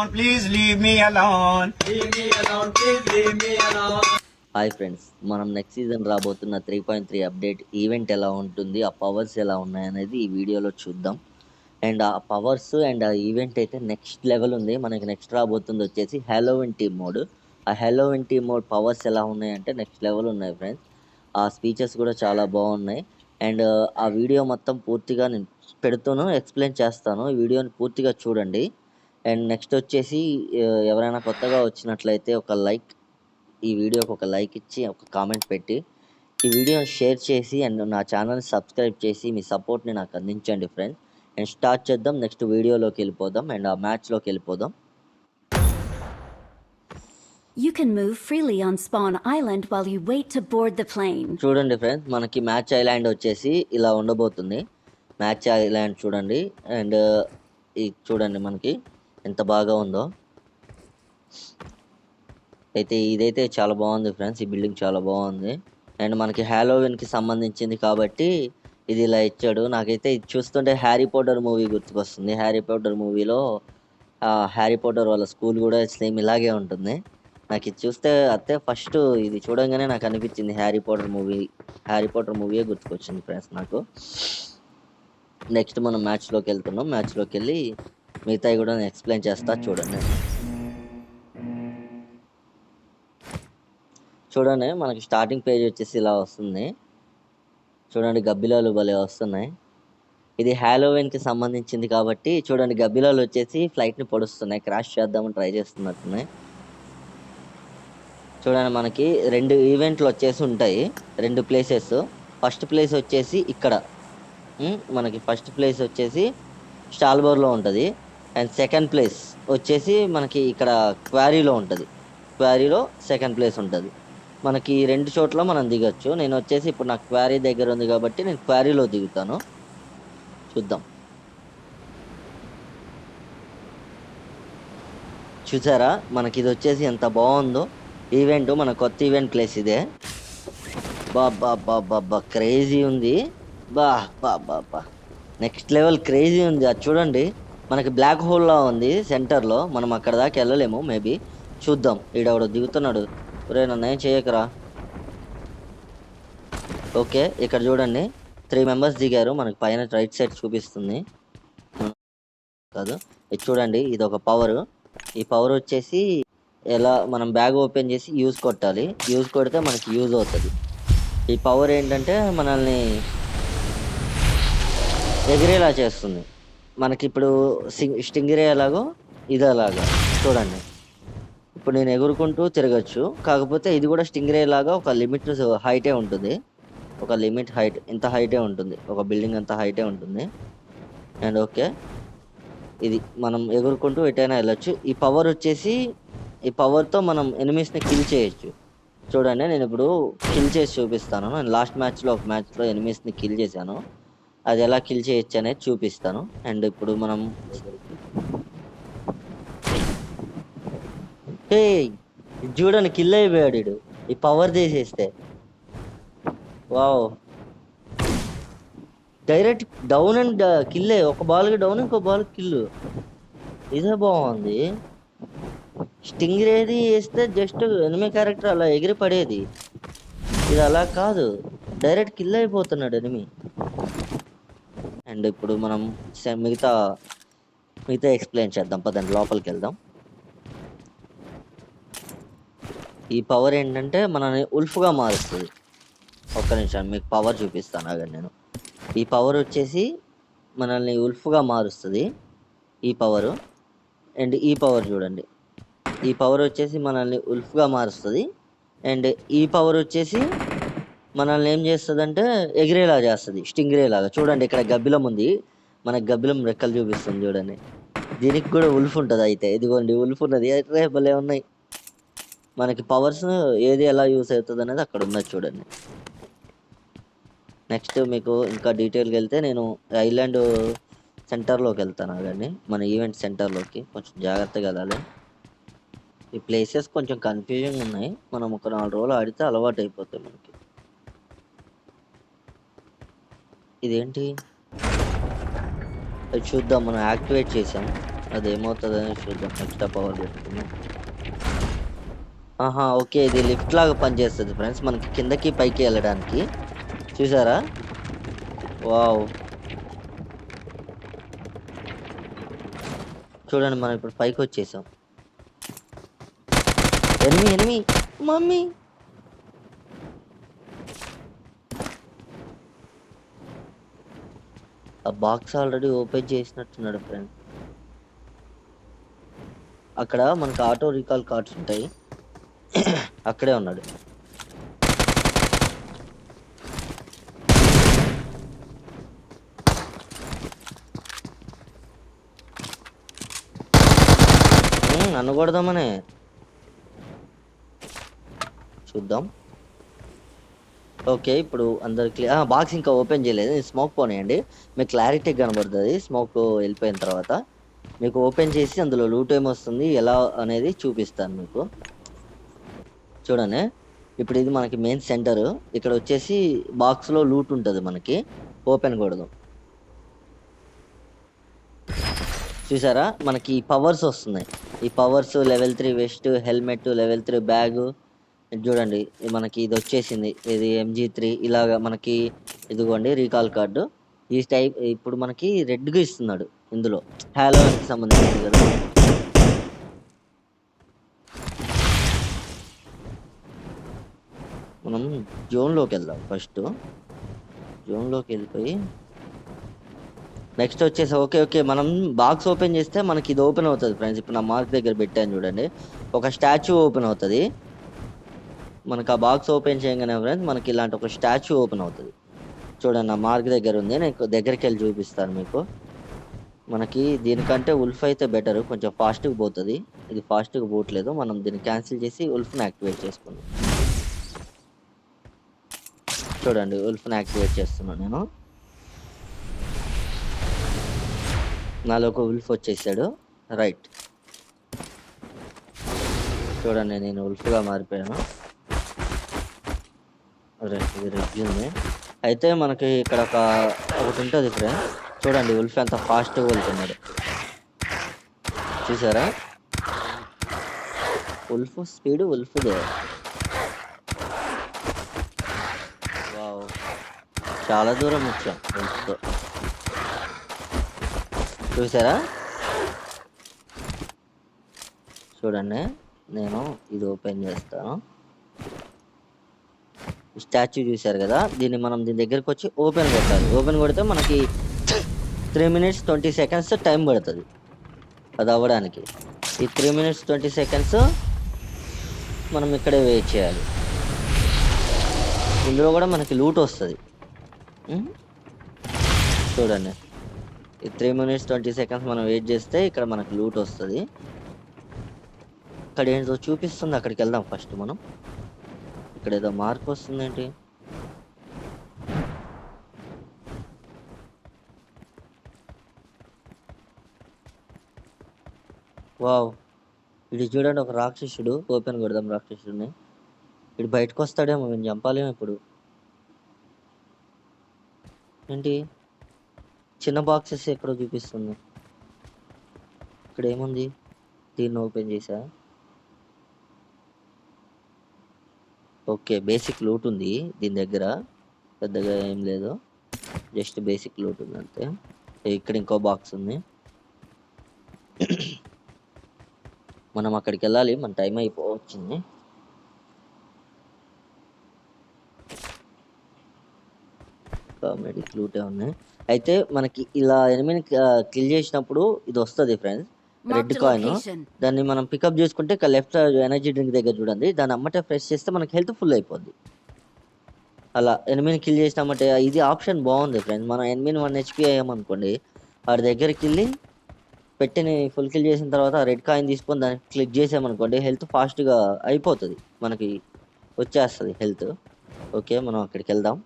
Please leave me alone. Leave me alone, please leave me alone. Hi friends, మనం next season రాబోతున్న 3.3 update event ఎలా ఉంటుంది, ఆ powers ఎలా ఉన్నాయనేది ఈ వీడియోలో చూద్దాం. అండ్ ఆ పవర్స్ అండ్ ఆ ఈవెంట్ అయితే నెక్స్ట్ లెవెల్ ఉంది. మనకి నెక్స్ట్ రాబోతుంది వచ్చేసి హ్యాలోవిన్ టీమ్ మోడ్. ఆ హ్యాలోవిన్ టీమ్ మోడ్ పవర్స్ ఎలా ఉన్నాయంటే నెక్స్ట్ లెవెల్ ఉన్నాయి ఫ్రెండ్స్. ఆ స్పీచెస్ కూడా చాలా బాగున్నాయి. అండ్ ఆ వీడియో మొత్తం పూర్తిగా నేను పెడుతూను ఎక్స్ప్లెయిన్ చేస్తాను. ఈ వీడియోని పూర్తిగా చూడండి. అండ్ నెక్స్ట్ వచ్చేసి ఎవరైనా కొత్తగా వచ్చినట్లయితే ఈ వీడియోకి ఒక లైక్ ఇచ్చి ఒక కామెంట్ పెట్టి ఈ వీడియోని షేర్ చేసి అండ్ నా ఛానల్ని సబ్స్క్రైబ్ చేసి మీ సపోర్ట్ని నాకు అందించండి ఫ్రెండ్స్. అండ్ స్టార్ట్ చేద్దాం. నెక్స్ట్ వీడియోలోకి వెళ్ళిపోదాం అండ్ ఆ మ్యాచ్లోకి వెళ్ళిపోదాం. You can move freely on Spawn Island while you wait to board the plane. చూడండి ఫ్రెండ్స్, మనకి మ్యాచ్ ఐలాండ్ వచ్చేసి ఇలా ఉండబోతుంది. మ్యాచ్ ఐలాండ్ చూడండి. అండ్ ఇది చూడండి మనకి ఎంత బాగా ఉందో. అయితే ఇదైతే చాలా బాగుంది ఫ్రెండ్స్. ఈ బిల్డింగ్ చాలా బాగుంది. అండ్ మనకి హ్యాలోవిన్కి సంబంధించింది కాబట్టి ఇది ఇలా ఇచ్చాడు. నాకైతే ఇది చూస్తుంటే హ్యారీ పాటర్ మూవీ గుర్తుకొస్తుంది. హ్యారీ పాటర్ మూవీలో హ్యారీ పాటర్ వాళ్ళ స్కూల్ కూడా సేమ్ ఇలాగే ఉంటుంది. నాకు ఇది చూస్తే అయితే ఫస్ట్ ఇది చూడంగానే నాకు అనిపించింది హ్యారీ పాటర్ మూవీయే గుర్తుకొచ్చింది ఫ్రెండ్స్ నాకు. నెక్స్ట్ మనం మ్యాచ్లోకి వెళ్తున్నాం. మ్యాచ్లోకి వెళ్ళి మిగతాయి కూడా నేను ఎక్స్ప్లెయిన్ చేస్తా చూడండి. చూడండి మనకి స్టార్టింగ్ పేజ్ వచ్చేసి ఇలా వస్తుంది. చూడండి గబ్బిలాలు భలే వస్తున్నాయి. ఇది హ్యాలోవిన్కి సంబంధించింది కాబట్టి చూడండి గబ్బిలాలు వచ్చేసి ఫ్లైట్ని పొడుస్తున్నాయి. క్రాష్ చేద్దామని ట్రై చేస్తున్నట్టున్నాయి. చూడండి మనకి 2 ఈవెంట్లు వచ్చేసి ఉంటాయి, 2 ప్లేసెస్. ఫస్ట్ ప్లేస్ వచ్చేసి ఇక్కడ మనకి ఫస్ట్ ప్లేస్ వచ్చేసి స్టాల్బోర్లో ఉంటుంది. అండ్ సెకండ్ ప్లేస్ వచ్చేసి మనకి ఇక్కడ క్వారీలో ఉంటుంది. క్వారీలో సెకండ్ ప్లేస్ ఉంటుంది. మనకి 2 చోట్ల మనం దిగొచ్చు. నేను వచ్చేసి ఇప్పుడు నాకు క్వారీ దగ్గర ఉంది కాబట్టి నేను క్వారీలో దిగుతాను. చూద్దాం. చూసారా మనకి ఇది వచ్చేసి ఎంత బాగుందో ఈవెంట్. మన కొత్త ఈవెంట్ ప్లేస్ ఇదే. బాబా క్రేజీ ఉంది. బా నెక్స్ట్ లెవెల్ క్రేజీ ఉంది. అది చూడండి మనకి బ్లాక్ హోల్లా ఉంది సెంటర్లో. మనం అక్కడ దాకా వెళ్ళలేము మేబీ. చూద్దాం. ఈడెవడో దిగుతున్నాడు. ఒరే నన్ను ఏం చేయకరా. ఓకే ఇక్కడ చూడండి 3 మెంబర్స్ దిగారు. మనకి పైన రైట్ సైడ్ చూపిస్తుంది కాదు. ఇది చూడండి ఇది ఒక పవర్. ఈ పవర్ వచ్చేసి ఎలా మనం బ్యాగ్ ఓపెన్ చేసి యూజ్ కొట్టాలి. యూజ్ కొడితే మనకి యూజ్ అవుతుంది. ఈ పవర్ ఏంటంటే మనల్ని ఎగిరేలా చేస్తుంది. మనకి ఇప్పుడు స్టింగిరే ఎలాగో ఇది అలాగా చూడండి. ఇప్పుడు నేను ఎగురుకుంటూ తిరగచ్చు. కాకపోతే ఇది కూడా స్టింగ్రే లాగా ఒక లిమిట్ హైటే ఉంటుంది. ఒక లిమిట్ హైట్ ఇంత హైటే ఉంటుంది. ఒక బిల్డింగ్ అంత హైటే ఉంటుంది. అండ్ ఓకే ఇది మనం ఎగురుకుంటూ ఎటైనా వెళ్ళొచ్చు. ఈ పవర్ వచ్చేసి ఈ పవర్తో మనం ఎనిమీస్ని కిల్ చేయొచ్చు. చూడండి నేను ఇప్పుడు కిల్ చేసి చూపిస్తాను. నేను లాస్ట్ ఒక మ్యాచ్లో ఎనిమీస్ని కిల్ చేశాను. అది ఎలా కిల్ చేయొచ్చు అనేది చూపిస్తాను. అండ్ ఇప్పుడు మనం చూడండి కిల్ అయిపోయాడు ఈ పవర్ చేసేస్తే. వావ్ డైరెక్ట్ డౌన్ అండ్ కిల్లే. ఒక బాల్కి డౌన్ ఇంకో బాల్కి కిల్లు. ఇదే బాగుంది. స్టింగ్రేది వేస్తే జస్ట్ ఎనిమి క్యారెక్టర్ అలా ఎగిరి పడేది. ఇది అలా కాదు, డైరెక్ట్ కిల్ అయిపోతున్నాడు ఎనిమి. అండ్ ఇప్పుడు మనం మిగతా ఎక్స్ప్లెయిన్ చేద్దాం. పదండి లోపలికి వెళ్దాం. ఈ పవర్ ఏంటంటే మనల్ని ఉల్ఫ్గా మారుస్తుంది. ఒక్క నిమిషం మీకు పవర్ చూపిస్తాను ఆగండి నేను. ఈ పవర్ వచ్చేసి మనల్ని ఉల్ఫ్గా మారుస్తుంది ఈ పవరు. అండ్ ఈ పవర్ చూడండి. ఈ పవర్ వచ్చేసి మనల్ని ఉల్ఫ్గా మారుస్తుంది. అండ్ ఈ పవర్ వచ్చేసి మనల్ని ఏం చేస్తుంది అంటే ఎగిరేలా చేస్తుంది, స్టింగ్రే లాగా. చూడండి ఇక్కడ గబ్బిలం ఉంది. మనకి గబ్బిలం రెక్కలు చూపిస్తుంది చూడండి. దీనికి కూడా ఉల్ఫ్ ఉంటుంది. అయితే ఇదిగోండి ఉల్ఫ్ ఉన్నది. అయితే భలే ఉన్నాయి. మనకి పవర్స్ ఏది ఎలా యూస్ అవుతుంది అనేది అక్కడ ఉన్నది చూడండి. నెక్స్ట్ మీకు ఇంకా డీటెయిల్కి వెళ్తే నేను ఐలాండ్ సెంటర్లోకి వెళ్తాను ఆగండి. మన ఈవెంట్ సెంటర్లోకి కొంచెం జాగ్రత్తగా వెళ్ళాలి. ఈ ప్లేసెస్ కొంచెం కన్ఫ్యూజింగ్ ఉన్నాయి. మనం ఒక 4 రోజులు ఆడితే అలవాటు అయిపోతాయి మనకి. ఇదేంటి అది చూద్దాం. మనం యాక్టివేట్ చేసాం. అదేమవుతుందని చూద్దాం. ఎక్స్ట్రా పవర్ పెట్టుకుందాం. ఆహా, ఓకే, ఇది లిఫ్ట్ లాగా పనిచేస్తుంది ఫ్రెండ్స్, మనకి కిందకి పైకి వెళ్ళడానికి. చూసారా? వావ్, చూడండి మనం ఇప్పుడు పైకి వచ్చేసాం. Enemy mummy. ఆ బాక్స్ ఆల్రెడీ ఓపెన్ చేసినట్టున్నాడు ఫ్రెండ్. అక్కడ మనకు ఆటో రీకాల్ కార్డ్స్ ఉంటాయి, అక్కడే ఉన్నాడు. నన్ను కొడదామనే. చూద్దాం. ఓకే, ఇప్పుడు అందరు క్లియర్. బాక్స్ ఇంకా ఓపెన్ చేయలేదు, స్మోక్ పోనీయండి, మీకు క్లారిటీ కనబడుతుంది. స్మోక్ వెళ్ళిపోయిన తర్వాత మీకు ఓపెన్ చేసి అందులో లూట్ ఏమొస్తుంది ఎలా అనేది చూపిస్తాను మీకు. చూడండి, ఇప్పుడు ఇది మనకి మెయిన్ సెంటర్. ఇక్కడ వచ్చేసి బాక్స్లో లూట్ ఉంటుంది మనకి. ఓపెన్ కొడదాం. చూసారా? మనకి పవర్స్ వస్తున్నాయి. ఈ powers level 3 west, helmet, level 3 bag. చూడండి, మనకి ఇది వచ్చేసింది, ఇది MG3. ఇలాగా మనకి ఇదిగోండి రీకాల్ కార్డు. ఈ టైప్ ఇప్పుడు మనకి రెడ్గా ఇస్తున్నాడు ఇందులో, హాలోవీన్కి సంబంధించింది కదా. మనం జోన్లోకి వెళ్దాం. ఫస్ట్ జోన్లోకి వెళ్ళిపోయి నెక్స్ట్ వచ్చేసి ఓకే మనం బాక్స్ ఓపెన్ చేస్తే మనకి ఇది ఓపెన్ అవుతుంది ఫ్రెండ్స్. ఇప్పుడు నా మార్క్ దగ్గర పెట్టాను చూడండి, ఒక స్టాచ్యూ ఓపెన్ అవుతుంది మనకు. ఆ బాక్స్ ఓపెన్ చేయగానే ఫ్రెండ్స్ మనకి ఇలాంటి ఒక స్టాచ్యూ ఓపెన్ అవుతుంది. చూడండి, నా మార్క్ దగ్గర ఉంది, నేను దగ్గరికి వెళ్ళి చూపిస్తాను మీకు. మనకి దీనికంటే ఉల్ఫ్ అయితే బెటర్, కొంచెం ఫాస్ట్గా పోతుంది. ఇది ఫాస్ట్గా పోవట్లేదు, మనం దీన్ని క్యాన్సిల్ చేసి ఉల్ఫ్ని యాక్టివేట్ చేసుకుందాం. చూడండి, ఉల్ఫ్ని యాక్టివేట్ చేస్తున్నాను నేను. నాలో ఒక ఉల్ఫ్ వచ్చేసాడు. రైట్, చూడండి నేను ఉల్ఫ్గా మారిపోయాను. ఇది రెజ్యూమ్. అయితే మనకి ఇక్కడ ఒకటి ఉంటుంది ఫ్రెండ్స్. చూడండి ఉల్ఫ్ ఎంత ఫాస్ట్గా వెళ్తున్నాడు, చూసారా? Wolf speed ఉల్ఫ్దే. వావ్, చాలా దూరం వచ్చాం ఉల్ఫ్తో. చూసారా? చూడండి, నేను ఇది ఓపెన్ చేస్తాను. స్టాచ్యూ చూసారు కదా, దీన్ని మనం దీని దగ్గరికి వచ్చి ఓపెన్ కొట్టాలి. ఓపెన్ కొడితే మనకి 3 minutes 20 seconds టైం పడుతుంది అది అవ్వడానికి. ఈ 3 minutes 20 seconds మనం ఇక్కడే వెయిట్ చేయాలి. ఇందులో కూడా మనకి లూట్ వస్తుంది. చూడండి, ఈ 3 minutes 20 seconds మనం వెయిట్ చేస్తే ఇక్కడ మనకి లూట్ వస్తుంది. ఇక్కడ ఏంటో చూపిస్తుంది, అక్కడికి వెళ్దాం ఫస్ట్ మనం. ఇక్కడ ఏదో మార్క్ వస్తుంది ఏంటి? వావ్, ఇది చూడండి, ఒక రాక్షసుడు. ఓపెన్ కొడదాం రాక్షసుడిని. ఇటు బయటకు వస్తాడేమో, మేము చంపాలేమో ఇప్పుడు. ఏంటి చిన్న బాక్సెస్ ఎక్కడో చూపిస్తుంది. ఇక్కడ ఏముంది? దీన్ని ఓపెన్ చేసా. ఓకే, బేసిక్ లూట్ ఉంది దీని దగ్గర, పెద్దగా ఏం లేదు, జస్ట్ బేసిక్ లూట్ ఉంది అంతే. ఇక్కడ ఇంకో బాక్స్ ఉంది, మనం అక్కడికి వెళ్ళాలి, మన టైం అయిపోవచ్చింది. కామెడీ లూటే ఉన్నాయి. అయితే మనకి ఇలా ఎనిమిది కిల్ చేసినప్పుడు ఇది వస్తుంది ఫ్రెండ్స్, రెడ్ కాయిన్. దాన్ని మనం పికప్ చేసుకుంటే ఇక్కడ లెఫ్ట్ ఎనర్జీ డ్రింక్ దగ్గర చూడండి, దాన్ని అమ్మటే ఫ్రెష్ చేస్తే మనకి హెల్త్ ఫుల్ అయిపోద్ది. అలా ఎనిమిది కిల్ చేసినామంటే ఇది ఆప్షన్ బాగుంది ఫ్రెండ్స్. మనం ఎనిమిది 1 HP అయ్యామనుకోండి, వాడి దగ్గరికి వెళ్ళి పెట్టిని ఫుల్ కిల్ చేసిన తర్వాత రెడ్ కాయిన్ తీసుకొని దాన్ని క్లిక్ చేసామనుకోండి, హెల్త్ ఫాస్ట్గా అయిపోతుంది, మనకి వచ్చేస్తుంది హెల్త్. ఓకే, మనం అక్కడికి వెళ్దాం.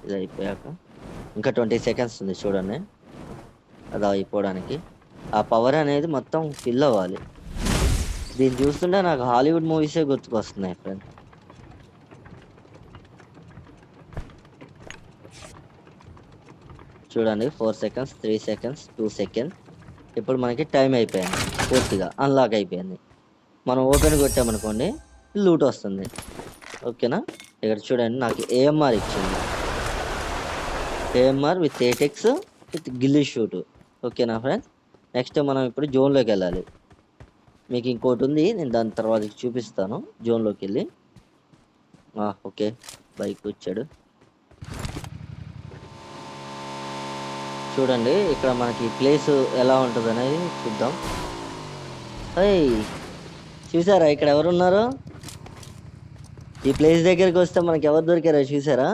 ఇది అయిపోయాక ఇంకా 20 seconds ఉంది చూడండి, అది అయిపోవడానికి. ఆ పవర్ అనేది మొత్తం ఫిల్ అవ్వాలి. దీన్ని చూస్తుంటే నాకు హాలీవుడ్ మూవీసే గుర్తుకొస్తున్నాయి ఫ్రెండ్. చూడండి 4 సెకండ్స్, 3 సెకండ్స్, 2 సెకండ్స్. ఇప్పుడు మనకి టైం అయిపోయింది, పూర్తిగా అన్లాక్ అయిపోయింది. మనం ఓపెన్ కొట్టామనుకోండి లూట్ వస్తుంది. ఓకేనా, ఇక్కడ చూడండి నాకు ఏఎంఆర్ ఇచ్చింది. AMR with 8x with gilli shoot. ఓకేనా ఫ్రెండ్స్, నెక్స్ట్ మనం ఇప్పుడు జోన్లోకి వెళ్ళాలి. మీకు ఇంకోటి ఉంది, నేను దాని తర్వాత చూపిస్తాను. జోన్లోకి వెళ్ళి ఓకే బైక్ వచ్చాడు. చూడండి ఇక్కడ మనకి ప్లేస్ ఎలా ఉంటుంది అనేది చూద్దాం. చూసారా ఇక్కడ ఎవరున్నారు? ఈ ప్లేస్ దగ్గరికి వస్తే మనకి ఎవరు దొరికారో చూసారా?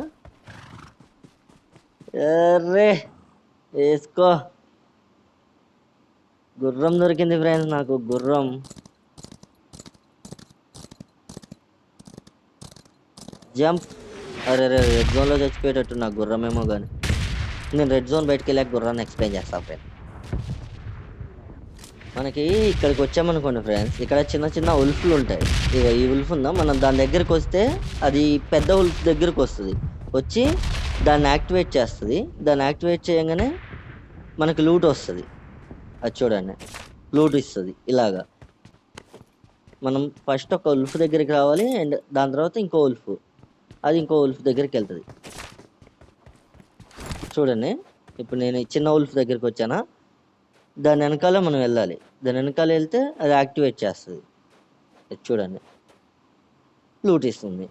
అరే వేసుకో, గుర్రం దొరికింది ఫ్రెండ్స్, నాకు గుర్రం. జంప్. అరే రెడ్ జోన్లో చచ్చిపోయేటట్టు నాకు గుర్రం ఏమో కానీ. నేను రెడ్ జోన్ బయటకు వెళ్ళాక గుర్రాన్ని ఎక్స్ప్లెయిన్ చేస్తాను ఫ్రెండ్స్. మనకి ఇక్కడికి వచ్చామనుకోండి ఫ్రెండ్స్, ఇక్కడ చిన్న చిన్న ఉల్ఫ్లు ఉంటాయి. ఇక ఈ ఉల్ఫ్ ఉందా, మనం దాని దగ్గరికి వస్తే అది పెద్ద ఉల్ఫ్ దగ్గరికి వస్తుంది, వచ్చి దాన్ని యాక్టివేట్ చేస్తుంది. దాన్ని యాక్టివేట్ చేయగానే మనకి లూట్ వస్తుంది. అది చూడండి లూట్ ఇస్తుంది. ఇలాగా మనం ఫస్ట్ ఒక ఉల్ఫ్ దగ్గరికి రావాలి, అండ్ దాని తర్వాత ఇంకో ఉల్ఫ్, అది ఇంకో ఉల్ఫ్ దగ్గరికి వెళ్తుంది. చూడండి ఇప్పుడు నేను చిన్న ఉల్ఫ్ దగ్గరికి వచ్చానా, దాని వెనకాల మనం వెళ్ళాలి. దాని వెనకాల వెళ్తే అది యాక్టివేట్ చేస్తుంది. చూడండి లూట్ ఇస్తుంది.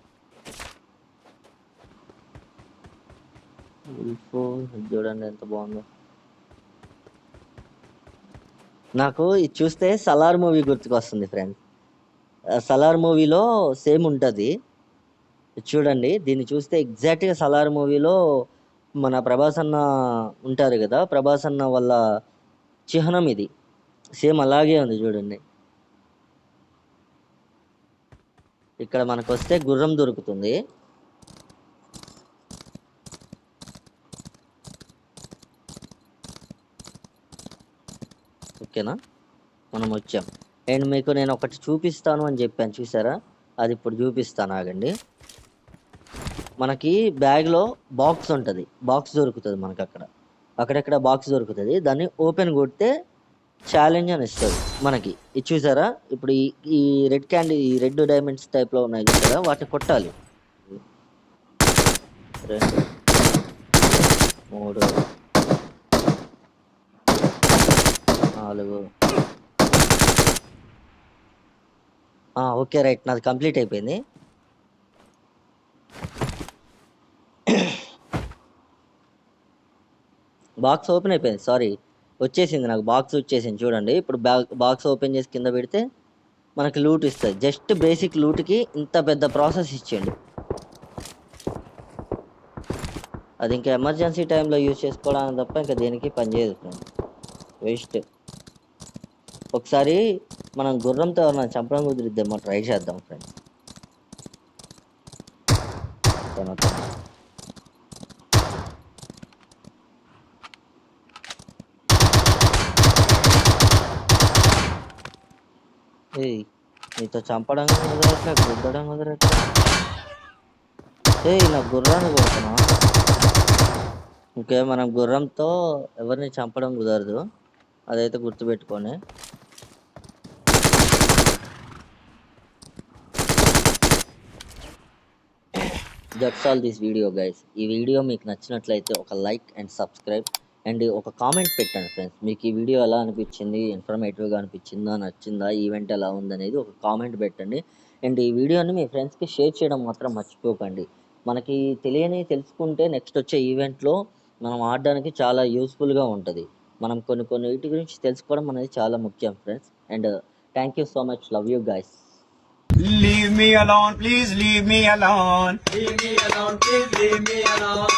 ఉల్ఫ్ చూడండి ఎంత బాగుందో. నాకు ఇది చూస్తే సలార్ మూవీ గుర్తుకొస్తుంది ఫ్రెండ్స్. సలార్ మూవీలో సేమ్ ఉంటుంది. చూడండి దీన్ని చూస్తే ఎగ్జాక్ట్గా సలార్ మూవీలో మన ప్రభాస్ అన్న ఉంటారు కదా, ప్రభాస్ అన్న వాళ్ళ చిహ్నం ఇది, సేమ్ అలాగే ఉంది చూడండి. ఇక్కడ మనకు వస్తే గుర్రం దొరుకుతుంది. ఓకేనా, మనం వచ్చాం. అండ్ మీకు నేను ఒకటి చూపిస్తాను అని చెప్పాను చూసారా, అది ఇప్పుడు చూపిస్తాను ఆగండి. మనకి బ్యాగ్లో బాక్స్ ఉంటుంది, బాక్స్ దొరుకుతుంది మనకి అక్కడెక్కడ బాక్స్ దొరుకుతుంది. దాన్ని ఓపెన్ కొడితే ఛాలెంజ్ అని ఇస్తుంది మనకి. ఇది చూసారా, ఇప్పుడు ఈ రెడ్ క్యాండీ, ఈ రెడ్ డైమండ్స్ టైప్లో ఉన్నాయి చూసారా, వాటిని కొట్టాలి. 2 3 4. ఓకే రైట్, నాది కంప్లీట్ అయిపోయింది. బాక్స్ ఓపెన్ అయిపోయింది, సారీ వచ్చేసింది, నాకు బాక్స్ వచ్చేసింది. చూడండి ఇప్పుడు బాక్స్ ఓపెన్ చేసి కింద పెడితే మనకి లూట్ ఇస్తుంది. జస్ట్ బేసిక్ లూట్కి ఇంత పెద్ద ప్రాసెస్ ఇచ్చేయండి. అది ఇంకా ఎమర్జెన్సీ టైంలో యూజ్ చేసుకోవడానికి తప్ప ఇంకా దేనికి పనిచేయదు ఫ్రెండ్స్, వేస్ట్. ఒకసారి మనం గుర్రంతో ఎవరైనా చంపడం కుదిరిద్దేమో ట్రై చేద్దాం ఫ్రెండ్స్. నీతో చంపడం కుదరట్లే, గుద్దడం కుదరట్లే. నా గుర్రాన్ని కొడుతున్నా. ఓకే, మనం గుర్రంతో ఎవరిని చంపడం కుదరదు, అదైతే గుర్తుపెట్టుకోండి. That's all this video guys. ఈ వీడియో మీకు నచ్చినట్లయితే ఒక లైక్ అండ్ సబ్స్క్రైబ్ అండ్ ఒక కామెంట్ పెట్టండి ఫ్రెండ్స్. మీకు ఈ వీడియో ఎలా అనిపించింది, ఇన్ఫర్మేటివ్గా అనిపించిందా, నచ్చిందా, ఈవెంట్ ఎలా ఉందనేది ఒక కామెంట్ పెట్టండి. అండ్ ఈ వీడియోని మీ ఫ్రెండ్స్కి షేర్ చేయడం మాత్రం మర్చిపోకండి. మనకి తెలుసుకుంటే నెక్స్ట్ వచ్చే ఈవెంట్లో మనం ఆడడానికి చాలా యూస్ఫుల్గా ఉంటుంది. మనం కొన్ని వీటి గురించి తెలుసుకోవడం అనేది చాలా ముఖ్యం friends. And thank you so much, love you guys. Leave me alone, please leave me alone. Leave me alone, please leave me alone.